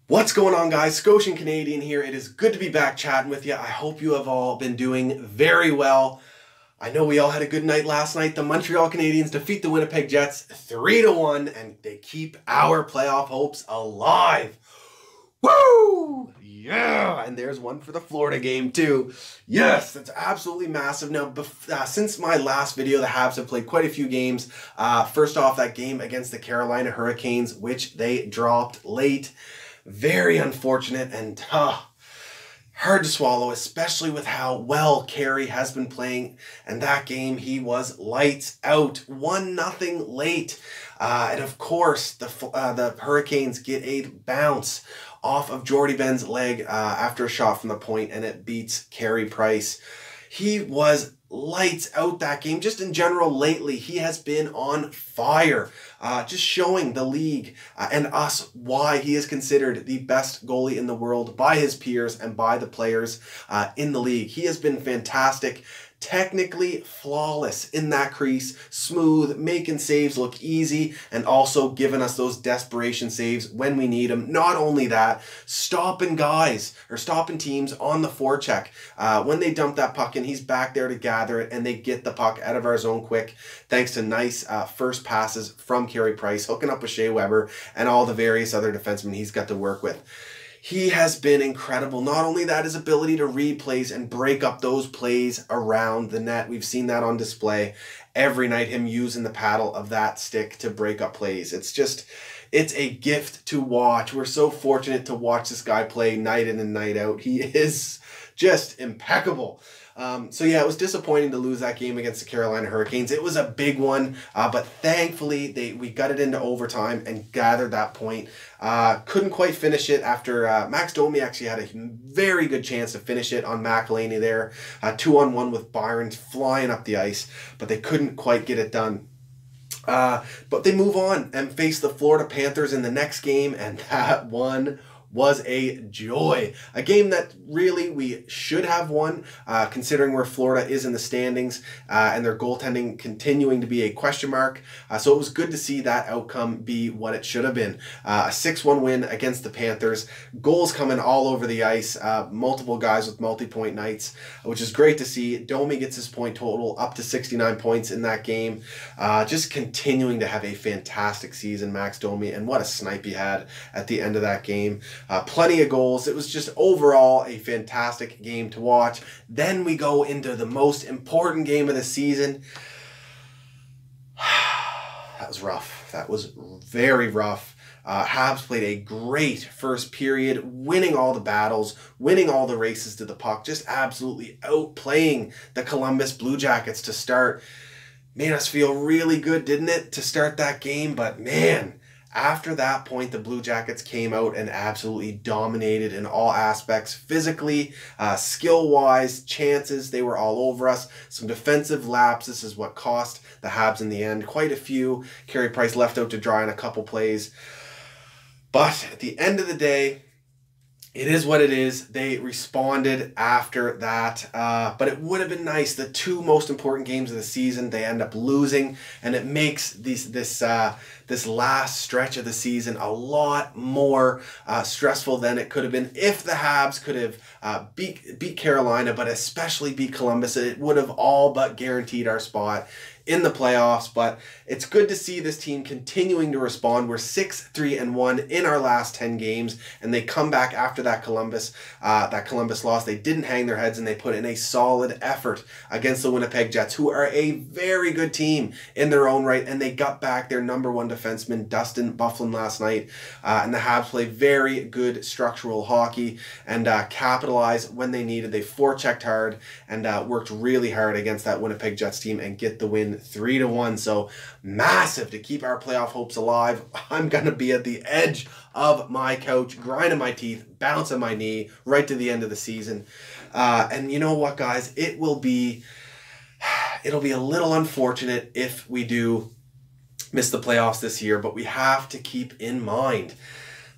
What's going on, guys? Scotian Canadian here. It is good to be back chatting with you. I hope you have all been doing very well. I know we all had a good night last night. The Montreal Canadiens defeat the Winnipeg Jets 3-1, and they keep our playoff hopes alive. Woo! Yeah! And there's one for the Florida game, too. Yes, that's absolutely massive. Now, since my last video, the Habs have played quite a few games. First off, that game against the Carolina Hurricanes, which they dropped late. Very unfortunate and hard to swallow, especially with how well Carey has been playing. And that game, he was lights out, 1-0 late. And of course, the Hurricanes get a bounce off of Jordy Benn's leg after a shot from the point, and it beats Carey Price. He was lights out that game. Just in general, lately, he has been on fire. Just showing the league and us why he is considered the best goalie in the world by his peers and by the players in the league. He has been fantastic. Technically flawless in that crease, smooth, making saves look easy, and also giving us those desperation saves when we need them. Not only that, stopping teams on the forecheck. When they dump that puck in, he's back there to gather it, and they get the puck out of our zone quick, thanks to nice first passes from Carey Price, hooking up with Shea Weber and all the various other defensemen he's got to work with. He has been incredible. Not only that, his ability to read plays and break up those plays around the net. We've seen that on display every night, him using the paddle of that stick to break up plays. It's a gift to watch. We're so fortunate to watch this guy play night in and night out. He is just impeccable. So yeah, it was disappointing to lose that game against the Carolina Hurricanes. It was a big one, but thankfully we got it into overtime and gathered that point. Couldn't quite finish it after Max Domi actually had a very good chance to finish it on McElhaney there. 2-on-1 with Byron flying up the ice, but they couldn't quite get it done. But they move on and face the Florida Panthers in the next game, and that one was a joy. A game that really we should have won, considering where Florida is in the standings and their goaltending continuing to be a question mark. So it was good to see that outcome be what it should have been. A 6-1 win against the Panthers. Goals coming all over the ice. Multiple guys with multi-point nights, which is great to see. Domi gets his point total up to 69 points in that game. Just continuing to have a fantastic season, Max Domi, and what a snipe he had at the end of that game. Plenty of goals. It was just overall a fantastic game to watch. Then we go into the most important game of the season. That was rough. That was very rough. Habs played a great first period, winning all the battles, winning all the races to the puck, just absolutely outplaying the Columbus Blue Jackets to start. Made us feel really good, didn't it, to start that game? But man, after that point, the Blue Jackets came out and absolutely dominated in all aspects. Physically, skill-wise, chances, they were all over us. Some defensive lapses is what cost the Habs in the end. Quite a few. Carey Price left out to dry on a couple plays. But at the end of the day, it is what it is. They responded after that, but it would have been nice. The two most important games of the season, they end up losing, and it makes this last stretch of the season a lot more stressful than it could have been if the Habs could have beat Carolina, but especially beat Columbus. It would have all but guaranteed our spot in the playoffs. But it's good to see this team continuing to respond. We're 6-3-1 in our last 10 games, and they come back after that Columbus loss. They didn't hang their heads, and they put in a solid effort against the Winnipeg Jets, who are a very good team in their own right, and they got back their #1 defenseman, Dustin Byfuglien, last night. And the Habs play very good structural hockey and capitalize when they needed. They forechecked hard and worked really hard against that Winnipeg Jets team and get the win 3-1. So massive to keep our playoff hopes alive. I'm going to be at the edge of my couch, grinding my teeth, bouncing my knee right to the end of the season. And you know what, guys? It'll be a little unfortunate if we do miss the playoffs this year, but we have to keep in mind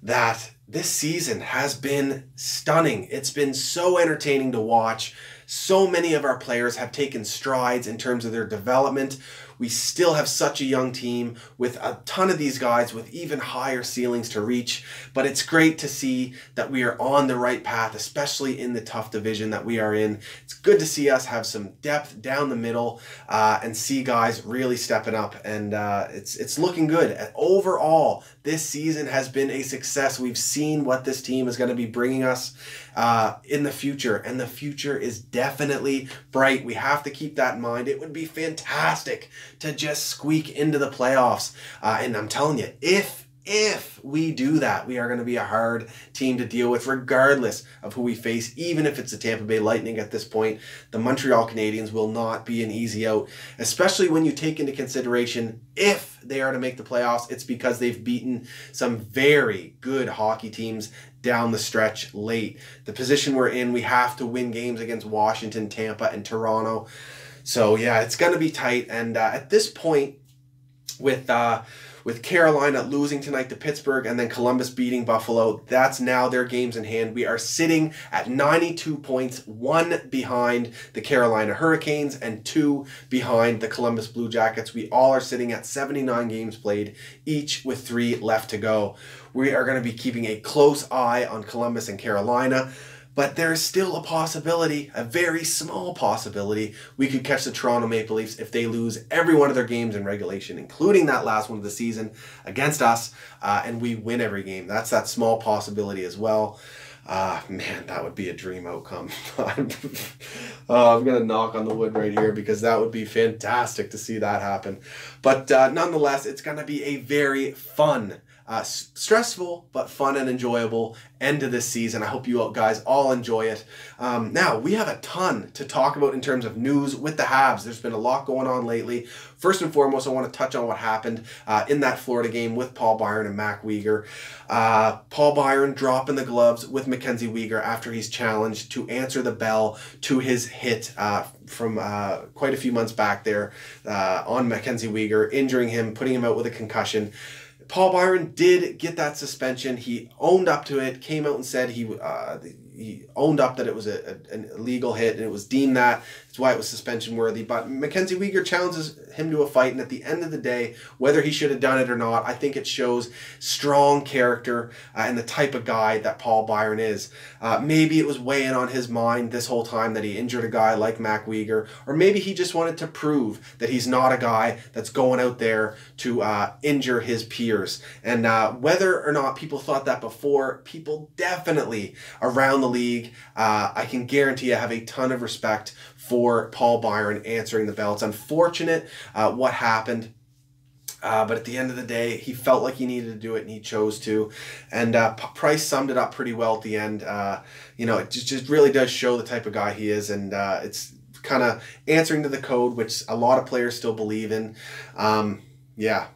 that this season has been stunning. It's been so entertaining to watch. So many of our players have taken strides in terms of their development. We still have such a young team with a ton of these guys with even higher ceilings to reach, but it's great to see that we are on the right path, especially in the tough division that we are in. It's good to see us have some depth down the middle and see guys really stepping up, and it's looking good. Overall, this season has been a success. We've seen what this team is going to be bringing us in the future, and the future is definitely bright. We have to keep that in mind. It would be fantastic to just squeak into the playoffs, and I'm telling you, if we do that, we are going to be a hard team to deal with regardless of who we face. Even if it's the Tampa Bay Lightning at this point, the Montreal Canadiens will not be an easy out, especially when you take into consideration if they are to make the playoffs, it's because they've beaten some very good hockey teams down the stretch late. The position we're in, we have to win games against Washington, Tampa, and Toronto. So yeah, it's going to be tight. And at this point, with Carolina losing tonight to Pittsburgh and then Columbus beating Buffalo, that's now their games in hand. We are sitting at 92 points, 1 behind the Carolina Hurricanes and 2 behind the Columbus Blue Jackets. We all are sitting at 79 games played, each with 3 left to go. We are going to be keeping a close eye on Columbus and Carolina, but there's still a possibility, a very small possibility, we could catch the Toronto Maple Leafs if they lose every one of their games in regulation, including that last one of the season against us, and we win every game. That's that small possibility as well. Man, that would be a dream outcome. I'm going to knock on the wood right here because that would be fantastic to see that happen. But nonetheless, it's going to be a very fun, stressful, but fun and enjoyable end to this season. I hope you guys all enjoy it. Now, we have a ton to talk about in terms of news with the Habs. There's been a lot going on lately. First and foremost, I want to touch on what happened in that Florida game with Paul Byron and Mac Weegar. Paul Byron dropping the gloves with Mackenzie Weegar after he's challenged to answer the bell to his hit from quite a few months back there on Mackenzie Weegar, injuring him, putting him out with a concussion. Paul Byron did get that suspension. He owned up to it, came out and said he owned up that it was an illegal hit, and it was deemed that. That's why it was suspension worthy. But Mackenzie Weegar challenges him to a fight, and at the end of the day, whether he should have done it or not, I think it shows strong character and the type of guy that Paul Byron is. Maybe it was weighing on his mind this whole time that he injured a guy like Mac Weegar, or maybe he just wanted to prove that he's not a guy that's going out there to injure his peers. And whether or not people thought that before, people definitely around the league, I can guarantee I have a ton of respect for Paul Byron answering the bell. It's unfortunate what happened, but at the end of the day, he felt like he needed to do it and he chose to. And Price summed it up pretty well at the end. You know, it just really does show the type of guy he is, and it's kind of answering to the code, which a lot of players still believe in. Yeah.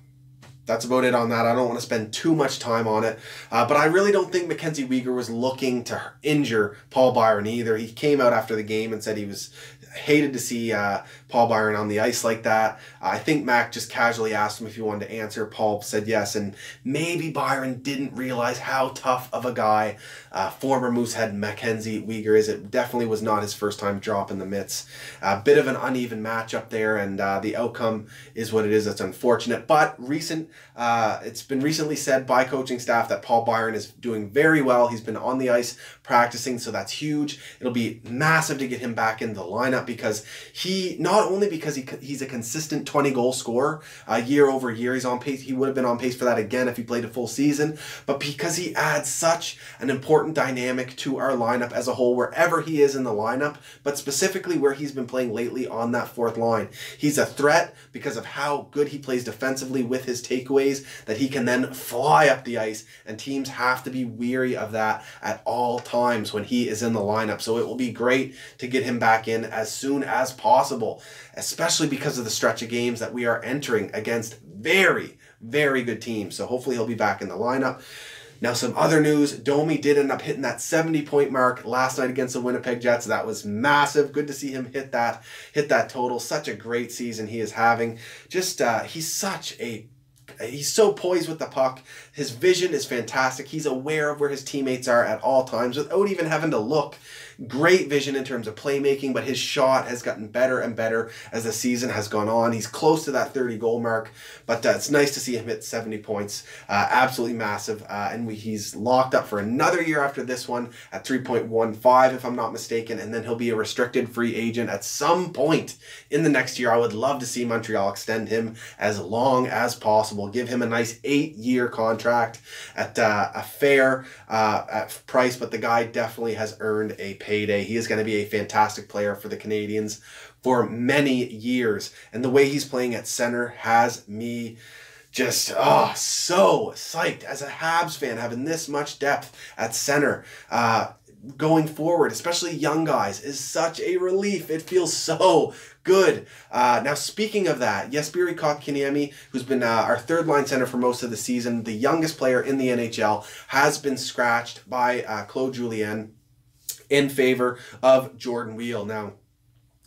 That's about it on that. I don't want to spend too much time on it. But I really don't think Mackenzie Weegar was looking to injure Paul Byron either. He came out after the game and said he was hated to see Paul Byron on the ice like that. I think Mac just casually asked him if he wanted to answer. Paul said yes, and maybe Byron didn't realize how tough of a guy former Moosehead Mackenzie Weegar is. It definitely was not his first time dropping the mitts. A bit of an uneven match up there, and the outcome is what it is. It's unfortunate, but it's been recently said by coaching staff that Paul Byron is doing very well. He's been on the ice practicing, so that's huge. It'll be massive to get him back into the lineup because not only because he's a consistent 20-goal scorer year over year, he's on pace. He would have been on pace for that again if he played a full season, but because he adds such an important dynamic to our lineup as a whole, wherever he is in the lineup, but specifically where he's been playing lately on that fourth line. He's a threat because of how good he plays defensively with his takeaways, that he can then fly up the ice, and teams have to be weary of that at all times when he is in the lineup. So it will be great to get him back in as soon as possible, especially because of the stretch of games that we are entering against very, very good teams. So hopefully he'll be back in the lineup. Now, some other news. Domi did end up hitting that 70-point mark last night against the Winnipeg Jets. That was massive. Good to see him hit that total. Such a great season he is having. Just he's so poised with the puck. His vision is fantastic. He's aware of where his teammates are at all times without even having to look. Great vision in terms of playmaking, but his shot has gotten better and better as the season has gone on. He's close to that 30-goal mark, but it's nice to see him hit 70 points. Absolutely massive. And he's locked up for another year after this one at 3.15, if I'm not mistaken, and then he'll be a restricted free agent at some point in the next year. I would love to see Montreal extend him as long as possible. Give him a nice 8-year contract at a fair price, but the guy definitely has earned a payday. He is going to be a fantastic player for the Canadiens for many years, and the way he's playing at center has me just so psyched as a Habs fan, having this much depth at center going forward, especially young guys, is such a relief. It feels so good. Now, speaking of that, Jesperi Kotkaniemi, who's been our third-line center for most of the season, the youngest player in the NHL, has been scratched by Claude Julien in favor of Jordan Weal. Now,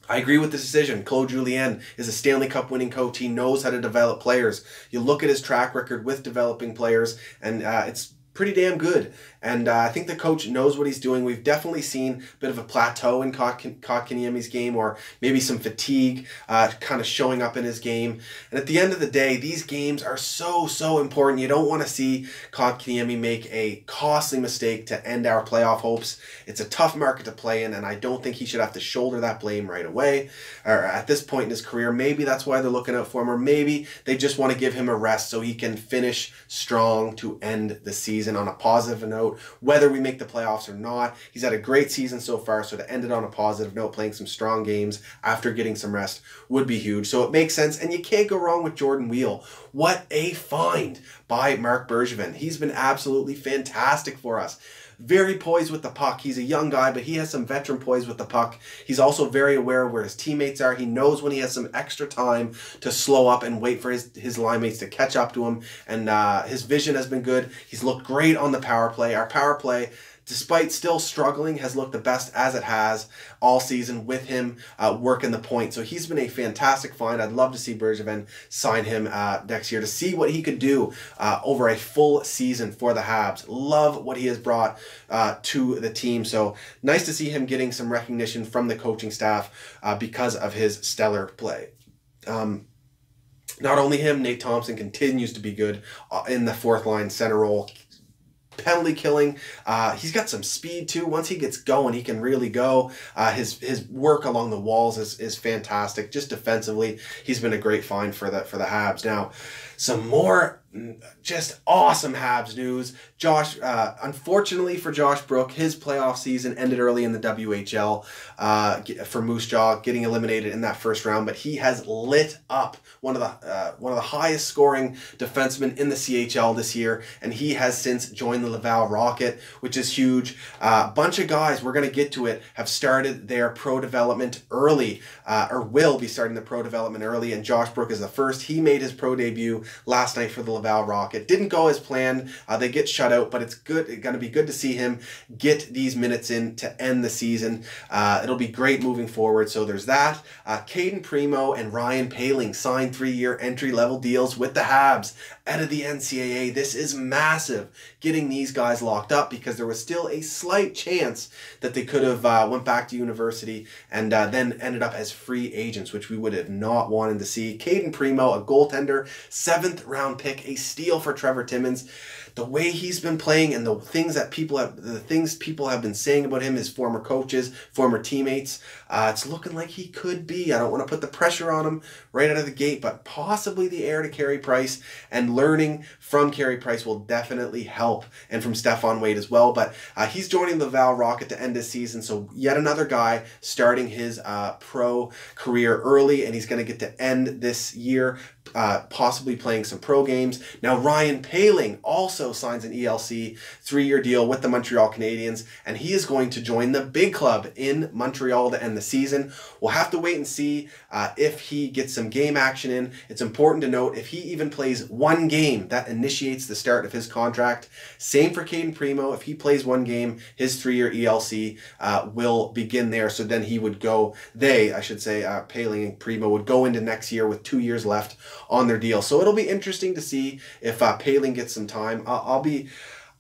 I agree with the decision. Claude Julien is a Stanley Cup winning coach. He knows how to develop players. You look at his track record with developing players, and it's pretty damn good. And I think the coach knows what he's doing. We've definitely seen a bit of a plateau in Kotkaniemi's game, or maybe some fatigue kind of showing up in his game. And at the end of the day, these games are so important. You don't want to see Kotkaniemi make a costly mistake to end our playoff hopes. It's a tough market to play in, and I don't think he should have to shoulder that blame right away, or at this point in his career. Maybe that's why they're looking out for him, or maybe they just want to give him a rest so he can finish strong to end the season on a positive note, whether we make the playoffs or not. He's had a great season so far, so to end it on a positive note, playing some strong games after getting some rest, would be huge. So it makes sense, and you can't go wrong with Jordan Weal. What a find by Marc Bergevin. He's been absolutely fantastic for us. Very poised with the puck. He's a young guy, but he has some veteran poise with the puck. He's also very aware of where his teammates are. He knows when he has some extra time to slow up and wait for his line mates to catch up to him. And his vision has been good. He's looked great on the power play. Our power play, despite still struggling, has looked the best as it has all season with him working the point. So he's been a fantastic find. I'd love to see Bergevin sign him next year to see what he could do over a full season for the Habs. Love what he has brought to the team. So nice to see him getting some recognition from the coaching staff because of his stellar play. Not only him, Nate Thompson continues to be good in the fourth line center role. Penalty killing. He's got some speed too. Once he gets going, he can really go. His work along the walls is fantastic. Just defensively, he's been a great find for the Habs. Now, some more just awesome Habs news. Unfortunately for Josh Brook, his playoff season ended early in the WHL for Moose Jaw, getting eliminated in that first round. But he has lit up one of the highest scoring defensemen in the CHL this year, and he has since joined the Laval Rocket, which is huge. A bunch of guys, we're going to get to it, have started their pro development early, or will be starting the pro development early, and Josh Brook is the first. He made his pro debut last night for the Laval Rocket. Didn't go as planned. They get shut out, but it's good. It's going to be good to see him get these minutes in to end the season. It'll be great moving forward. So there's that. Caden Primeau and Ryan Poehling signed 3-year entry-level deals with the Habs out of the NCAA. This is massive, getting these guys locked up, because there was still a slight chance that they could have went back to university and then ended up as free agents, which we would have not wanted to see. Caden Primeau, a goaltender, 7th round pick, a steal for Trevor Timmins. The way he's been playing and the things people have been saying about him, his former coaches, former teammates, it's looking like he could be. I don't want to put the pressure on him right out of the gate, but possibly the heir to Carey Price, and learning from Carey Price will definitely help, and from Stefan Wade as well. But he's joining the Val Rocket to end his season, so yet another guy starting his pro career early, and he's going to get to end this year possibly playing some pro games. Now, Ryan Poehling also signs an ELC 3-year deal with the Montreal Canadiens, and he is going to join the big club in Montreal to end the season. We'll have to wait and see if he gets some game action in. It's important to note, if he even plays one game, that initiates the start of his contract. Same for Caden Primeau. If he plays one game, his 3-year ELC will begin there. So then he would go, Poehling and Primeau would go into next year with 2 years left on their deal. So it'll be interesting to see if Poehling gets some time.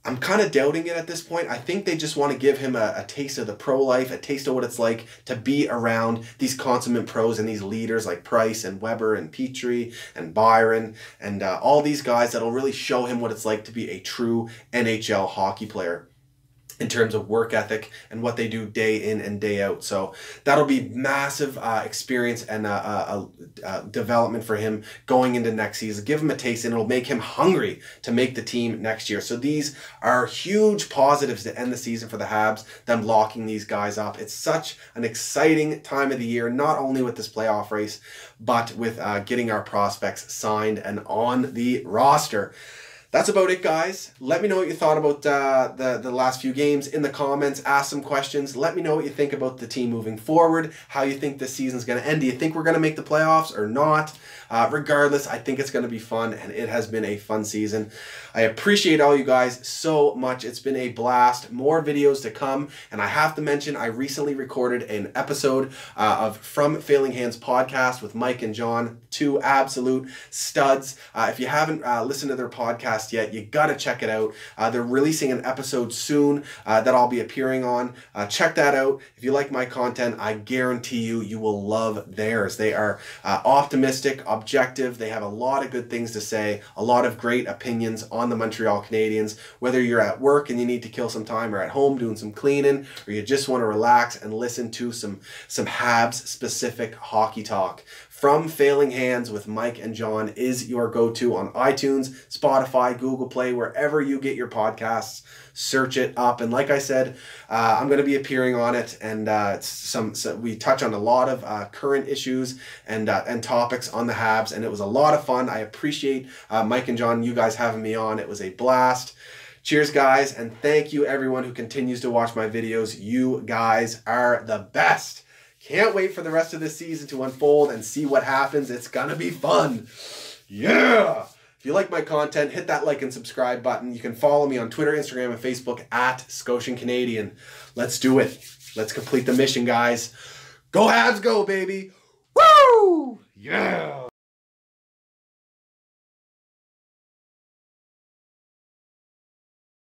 I'm kind of doubting it at this point. I think they just want to give him a taste of the pro life, a taste of what it's like to be around these consummate pros and these leaders like Price and Weber and Petrie and Byron and all these guys that'll really show him what it's like to be a true NHL hockey player in terms of work ethic and what they do day in and day out. So that'll be massive experience and development for him going into next season. Give him a taste and it'll make him hungry to make the team next year. So these are huge positives to end the season for the Habs, them locking these guys up. It's such an exciting time of the year, not only with this playoff race, but with getting our prospects signed and on the roster. That's about it, guys. Let me know what you thought about the last few games in the comments. Ask some questions. Let me know what you think about the team moving forward, how you think this season's going to end. Do you think we're going to make the playoffs or not? Regardless, I think it's going to be fun, and it has been a fun season. I appreciate all you guys so much. It's been a blast. More videos to come, and I have to mention I recently recorded an episode of From Failing Hands podcast with Mike and John, two absolute studs. If you haven't listened to their podcast yet, you got to check it out. They're releasing an episode soon that I'll be appearing on. Check that out. If you like my content, I guarantee you will love theirs. They are optimistic, objective. They have a lot of good things to say, a lot of great opinions on the Montreal Canadiens. Whether you're at work and you need to kill some time, or at home doing some cleaning, or you just want to relax and listen to some Habs specific hockey talk. From Failing Hands with Mike and John is your go-to on iTunes, Spotify, Google Play, wherever you get your podcasts. Search it up. And like I said, I'm going to be appearing on it, and we touch on a lot of current issues and topics on the Habs, and it was a lot of fun. I appreciate Mike and John, you guys having me on. It was a blast. Cheers, guys, and thank you everyone who continues to watch my videos. You guys are the best. Can't wait for the rest of this season to unfold and see what happens. It's gonna be fun. Yeah! If you like my content, hit that like and subscribe button. You can follow me on Twitter, Instagram, and Facebook at Scotian Canadian. Let's do it. Let's complete the mission, guys. Go Habs, go, baby! Woo! Yeah!